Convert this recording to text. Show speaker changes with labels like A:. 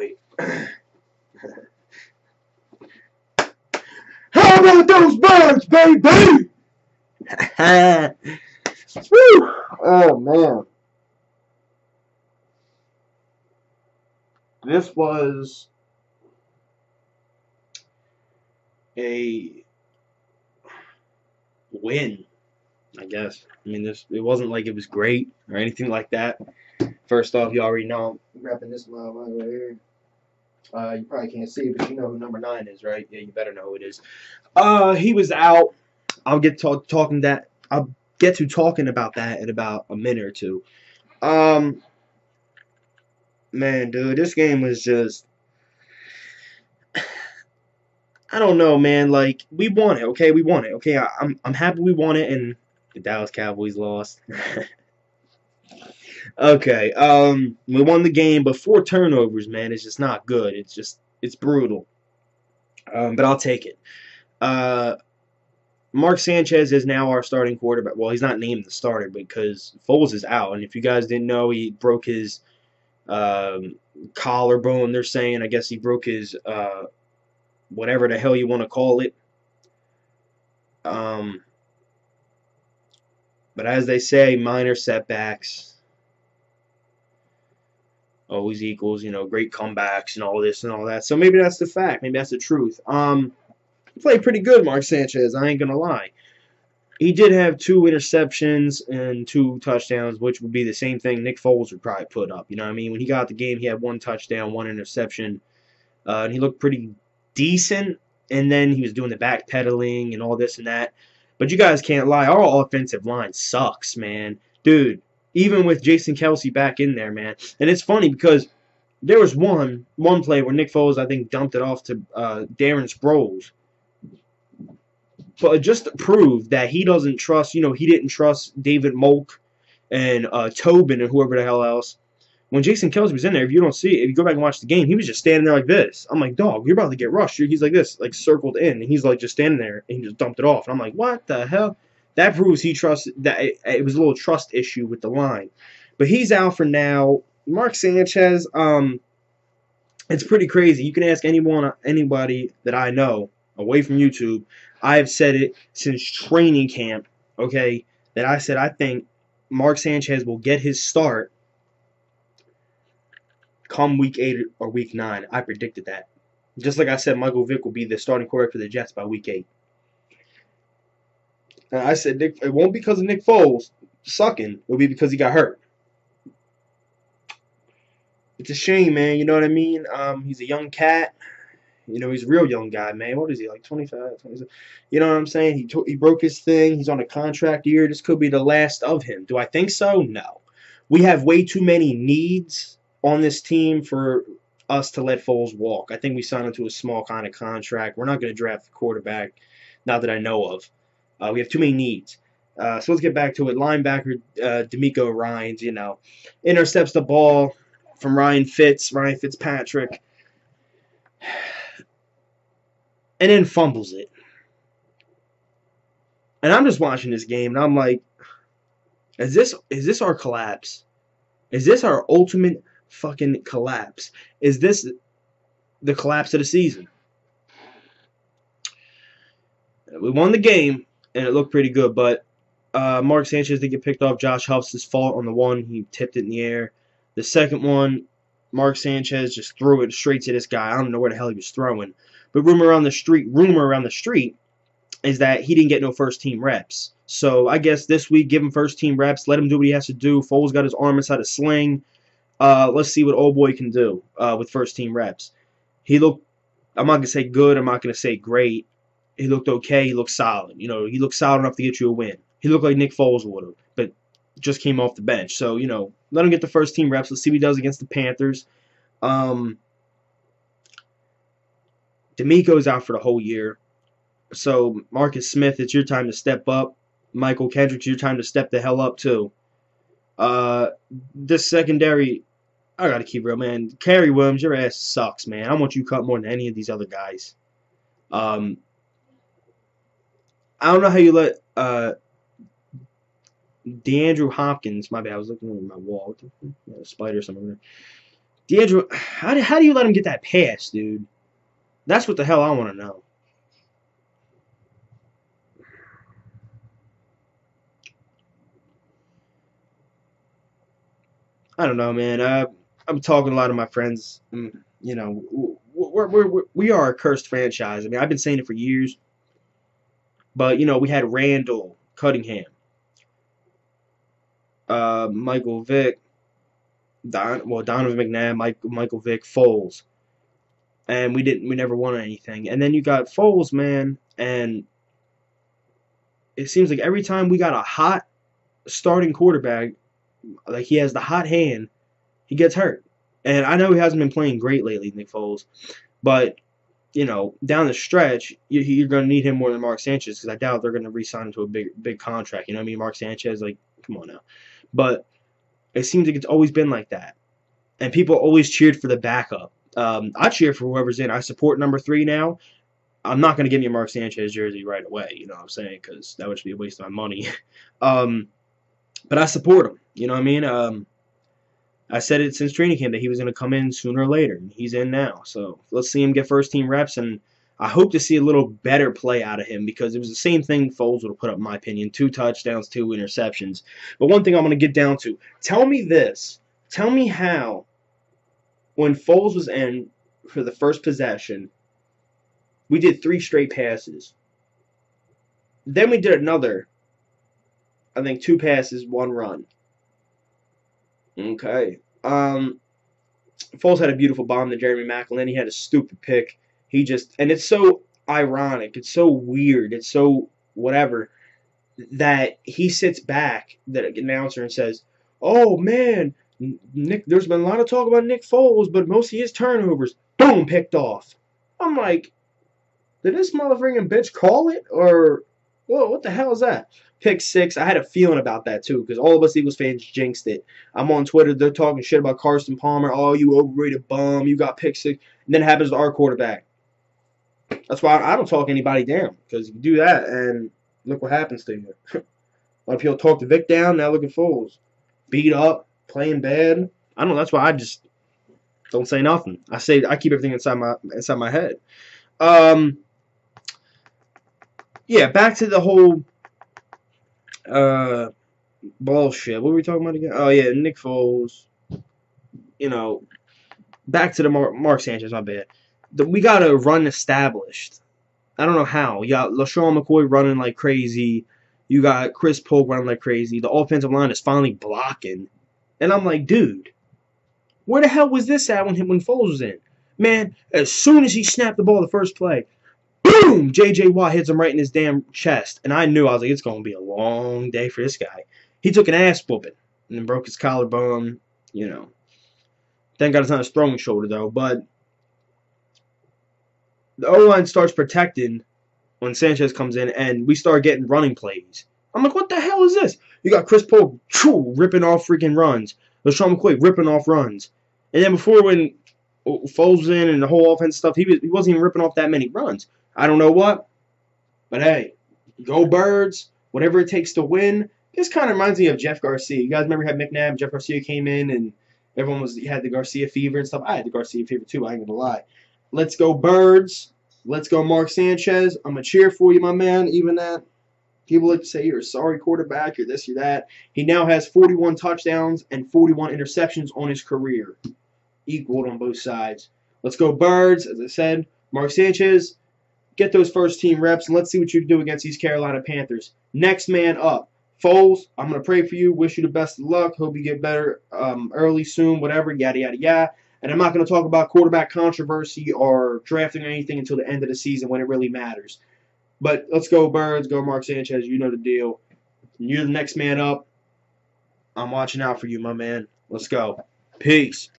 A: wait. How about those birds, baby? Woo! Oh, man. This was a win, I guess. I mean, it wasn't like it was great or anything like that. First off, you already know I'm repping this motherfucker right here. You probably can't see it, but you know who number 9 is, right? Yeah, you better know who it is. He was out. I'll get to talking about that in about a minute or two. Man, dude, this game was just, I don't know, man. Like, we won it, okay? We won it, okay? I'm happy we won it, and the Dallas Cowboys lost. Okay, we won the game, but 4 turnovers, man, it's just not good. It's brutal. But I'll take it. Mark Sanchez is now our starting quarterback. Well, he's not named the starter because Foles is out, and if you guys didn't know, he broke his collarbone. They're saying, I guess he broke his whatever the hell you want to call it. But as they say, minor setbacks always equals, great comebacks and all this and all that. So maybe that's the fact. Maybe that's the truth. He played pretty good, Mark Sanchez. I ain't going to lie. He did have 2 interceptions and 2 touchdowns, which would be the same thing Nick Foles would probably put up. You know what I mean? When he got the game, he had 1 touchdown, 1 interception. And he looked pretty decent. And then he was doing the backpedaling and all this and that. But you guys can't lie. Our offensive line sucks, man. Dude, even with Jason Kelce back in there, man. And it's funny because there was one play where Nick Foles, I think, dumped it off to Darren Sproles. But just to prove that he doesn't trust, he didn't trust David Molk and Tobin and whoever the hell else. When Jason Kelce was in there, if you don't see it, if you go back and watch the game, he was just standing there like this. I'm like, dog, you're about to get rushed. He's like this, like circled in, and he's like just standing there, and he just dumped it off. And I'm like, what the hell? That proves he trusts that it was a little trust issue with the line. But he's out for now. Mark Sanchez, it's pretty crazy. You can ask anybody that I know away from YouTube. I have said it since training camp, okay, that I said I think Mark Sanchez will get his start come week 8 or week 9. I predicted that. Just like I said, Michael Vick will be the starting quarterback for the Jets by week 8. And I said it won't be because of Nick Foles sucking. It'll be because he got hurt. It's a shame, man. You know what I mean? He's a young cat. He's a real young guy, man. What is he, like 25, 27? You know what I'm saying? He broke his thing. He's on a contract year. This could be the last of him. Do I think so? No. We have way too many needs on this team for us to let Foles walk. I think we signed him to a small kind of contract. We're not going to draft the quarterback, not that I know of. We have too many needs. So let's get back to it. Linebacker D'Amico Ryans, intercepts the ball from Ryan Fitzpatrick, and then fumbles it. And I'm just watching this game, and I'm like, is this our collapse? Is this our ultimate fucking collapse? Is this the collapse of the season? We won the game, and it looked pretty good, but Mark Sanchez did get picked off. Josh Huff's fault on the one. He tipped it in the air. The second one, Mark Sanchez just threw it straight to this guy. I don't know where the hell he was throwing. But rumor around the street is that he didn't get no first-team reps. So I guess this week, give him first-team reps. Let him do what he has to do. Foles got his arm inside a sling. Let's see what old boy can do with first-team reps. He looked, I'm not going to say good. I'm not going to say great. He looked okay. He looked solid. He looked solid enough to get you a win. He looked like Nick Foles would have, but just came off the bench. So, let him get the first-team reps. Let's see what he does against the Panthers. D'Amico's out for the whole year. So, Marcus Smith, it's your time to step up. Michael Kendricks, your time to step the hell up, too. This secondary, I got to keep real, man. Kerry Williams, your ass sucks, man. I want you cut more than any of these other guys. I don't know how you let DeAndre Hopkins, my bad, I was looking at my wall. A spider or something. D'Angelo, how do you let him get that pass, dude? That's what the hell I want to know. I don't know, man. I'm talking to a lot of my friends. You know, we are a cursed franchise. I mean, I've been saying it for years. But, you know, we had Randall, Cunningham, Michael Vick, Donovan McNabb, Michael Vick, Foles. And we never won anything. And then you got Foles, man, and it seems like every time we got a hot starting quarterback, like he has the hot hand, he gets hurt. And I know he hasn't been playing great lately, Nick Foles, but you know, down the stretch, you're going to need him more than Mark Sanchez because I doubt they're going to re-sign him to a big contract. You know what I mean? Mark Sanchez, like, come on now. But it seems like it's always been like that, and people always cheered for the backup. I cheer for whoever's in. I support number 3 now. I'm not going to give you a Mark Sanchez jersey right away. You know what I'm saying? Because that would just be a waste of my money. But I support him. You know what I mean? I said it since training camp that he was going to come in sooner or later, and he's in now. So let's see him get first-team reps, and I hope to see a little better play out of him because it was the same thing Foles would have put up, in my opinion. 2 touchdowns, 2 interceptions. But one thing I'm going to get down to, tell me this. Tell me how, when Foles was in for the first possession, we did 3 straight passes. Then we did another, I think 2 passes, 1 run. Okay. Foles had a beautiful bomb to Jeremy Maclin. He had a stupid pick. And it's so ironic. It's so weird. It's so whatever that he sits back, the announcer, and says, "Oh man, Nick. There's been a lot of talk about Nick Foles, but most of his turnovers, boom, picked off." I'm like, did this motherfucking bitch call it or what the hell is that? Pick 6. I had a feeling about that too because all of us Eagles fans jinxed it. I'm on Twitter. They're talking shit about Carson Palmer. Oh, you overrated bum. You got pick 6. And then it happens to our quarterback. That's why I don't talk anybody down because you do that and look what happens to you. A lot of people talk the Vic down. Now look at Foles. Beat up, playing bad. I don't know. That's why I just don't say nothing. I keep everything inside my head. Yeah, back to the whole bullshit. What were we talking about again? Oh yeah, Nick Foles. You know, back to the Mark Sanchez. My bad. We got a run established. I don't know how. You got LaShawn McCoy running like crazy. You got Chris Polk running like crazy. The offensive line is finally blocking, and I'm like, dude, where the hell was this at when Foles was in? Man, as soon as he snapped the ball the first play, boom! J.J. Watt hits him right in his damn chest. And I was like, it's going to be a long day for this guy. He took an ass whooping and then broke his collarbone, you know. Thank God it's not his throwing shoulder, though. But the O-line starts protecting when Sanchez comes in, and we start getting running plays. I'm like, what the hell is this? You got Chris Polk ripping off freaking runs. LaShawn McCoy ripping off runs. And then before when Foles was in and the whole offense stuff, he wasn't even ripping off that many runs. I don't know what, but hey, go Birds, whatever it takes to win. This kind of reminds me of Jeff Garcia. You guys remember how McNabb, Jeff Garcia came in and everyone had the Garcia fever and stuff? I had the Garcia fever too, I ain't gonna lie. Let's go Birds. Let's go Mark Sanchez. I'm gonna cheer for you, my man. Even that people like to say you're a sorry quarterback, you're this, you're that. He now has 41 touchdowns and 41 interceptions on his career. Equaled on both sides. Let's go Birds. As I said, Mark Sanchez, get those first-team reps, and let's see what you can do against these Carolina Panthers. Next man up. Foles, I'm going to pray for you. Wish you the best of luck. Hope you get better early, soon, whatever, yada, yada, yada. And I'm not going to talk about quarterback controversy or drafting or anything until the end of the season when it really matters. But let's go Birds, go Mark Sanchez. You know the deal. You're the next man up. I'm watching out for you, my man. Let's go. Peace.